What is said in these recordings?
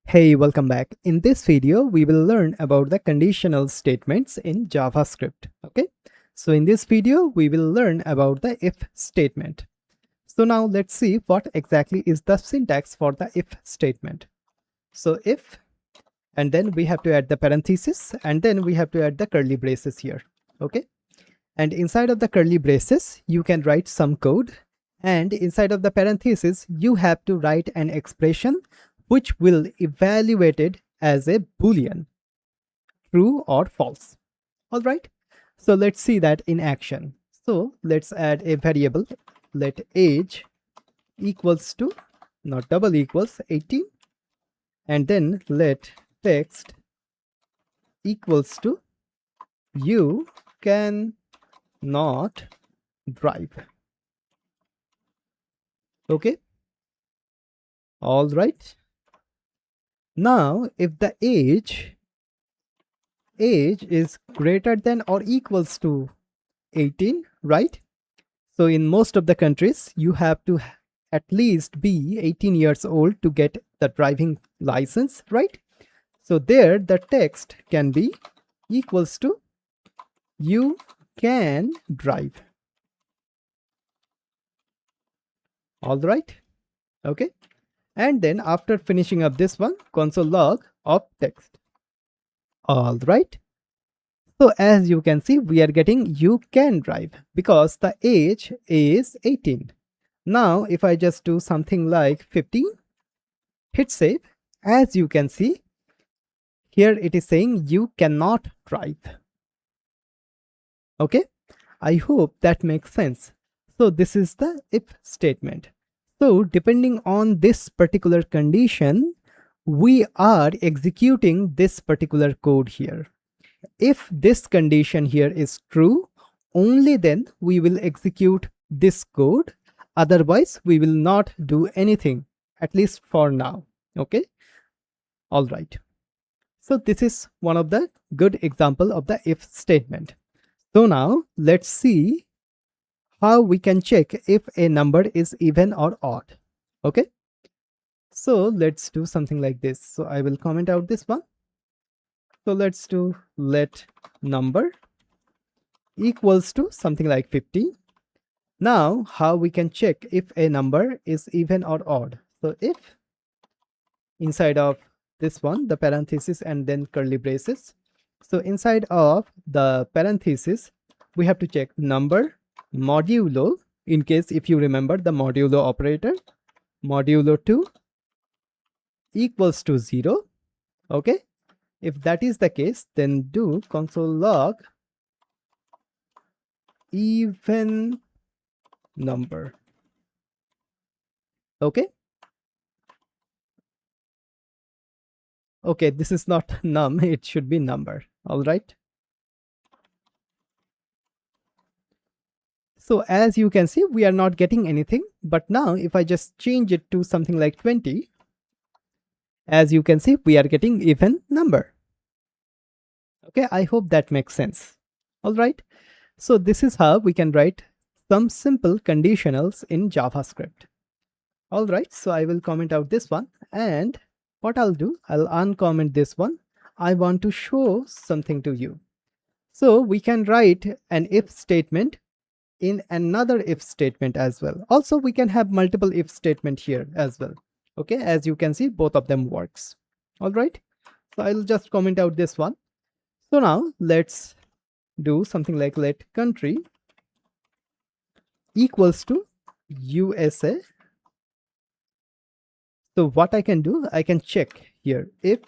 Hey, welcome back. In this video, we will learn about the conditional statements in JavaScript. Okay, so in this video, we will learn about the if statement. So now let's see what exactly is the syntax for the if statement. So if, and then we have to add the parenthesis, and then we have to add the curly braces here. Okay, and inside of the curly braces, you can write some code, and inside of the parenthesis, you have to write an expression which will evaluate it as a Boolean, true or false. All right, so let's see that in action. So let's add a variable. Let age equals to, not double equals, 18, and then let text equals to you can not drive. Okay, all right. Now if the age is greater than or equals to 18, right? So in most of the countries, you have to at least be 18 years old to get the driving license, right? So there the text can be equals to you can drive. All right, okay. And then after finishing up this one, console log of text. All right. So as you can see, we are getting you can drive because the age is 18. Now, if I just do something like 15, hit save, as you can see, here it is saying you cannot drive. Okay, I hope that makes sense. So this is the if statement. So depending on this particular condition, we are executing this particular code here. If this condition here is true, only then we will execute this code. Otherwise, we will not do anything, at least for now. Okay. All right. So this is one of the good example of the if statement. So now let's see how we can check if a number is even or odd. Okay. So let's do something like this. So I will comment out this one. So let's do let number equals to something like 50. Now how we can check if a number is even or odd. So if inside of this one, the parenthesis and then curly braces. So inside of the parenthesis, we have to check number modulo, in case if you remember the modulo operator, modulo 2 equals to 0. Okay. If that is the case, then do console log even number. Okay. Okay, this is not num, it should be number. All right. So as you can see, we are not getting anything. But now if I just change it to something like 20, as you can see, we are getting even number. Okay, I hope that makes sense. All right. So this is how we can write some simple conditionals in JavaScript. All right, so I will comment out this one, and what I'll do, I'll uncomment this one. I want to show something to you. So we can write an if statement in another if statement as well. Also, we can have multiple if statement here as well. Okay, as you can see, both of them works. All right, so I'll just comment out this one. So now let's do something like let country equals to USA. So what I can do, I can check here if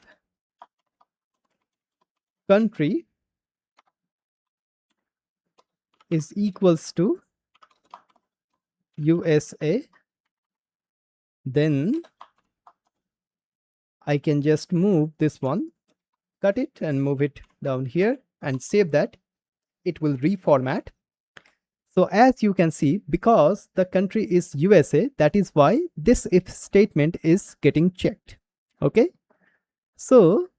country is equals to USA, then I can just move this one, cut it and move it down here and save that. It will reformat. So as you can see, because the country is USA, that is why this if statement is getting checked. Okay. So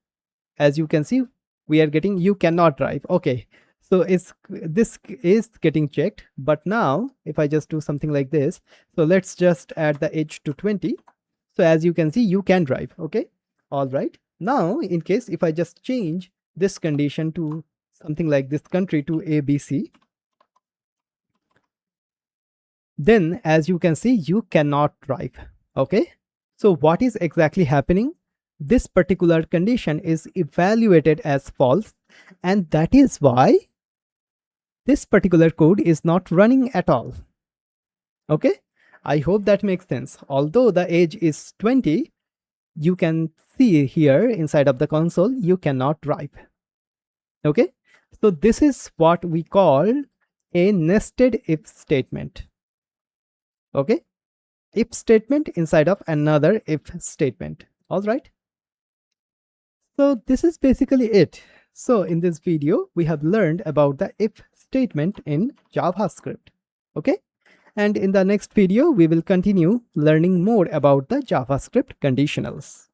as you can see, we are getting you cannot drive. Okay. So this is getting checked. But now if I just do something like this, so let's just add the age to 20. So as you can see, you can drive. Okay. All right. Now, in case if I just change this condition to something like this country to ABC, then as you can see, you cannot drive. Okay. So what is exactly happening? This particular condition is evaluated as false, and that is why this particular code is not running at all. Okay. I hope that makes sense. Although the age is 20, you can see here inside of the console, you cannot drive. Okay. So this is what we call a nested if statement. Okay. If statement inside of another if statement. All right. So this is basically it. So in this video, we have learned about the if statement in JavaScript. Okay. And in the next video, we will continue learning more about the JavaScript conditionals.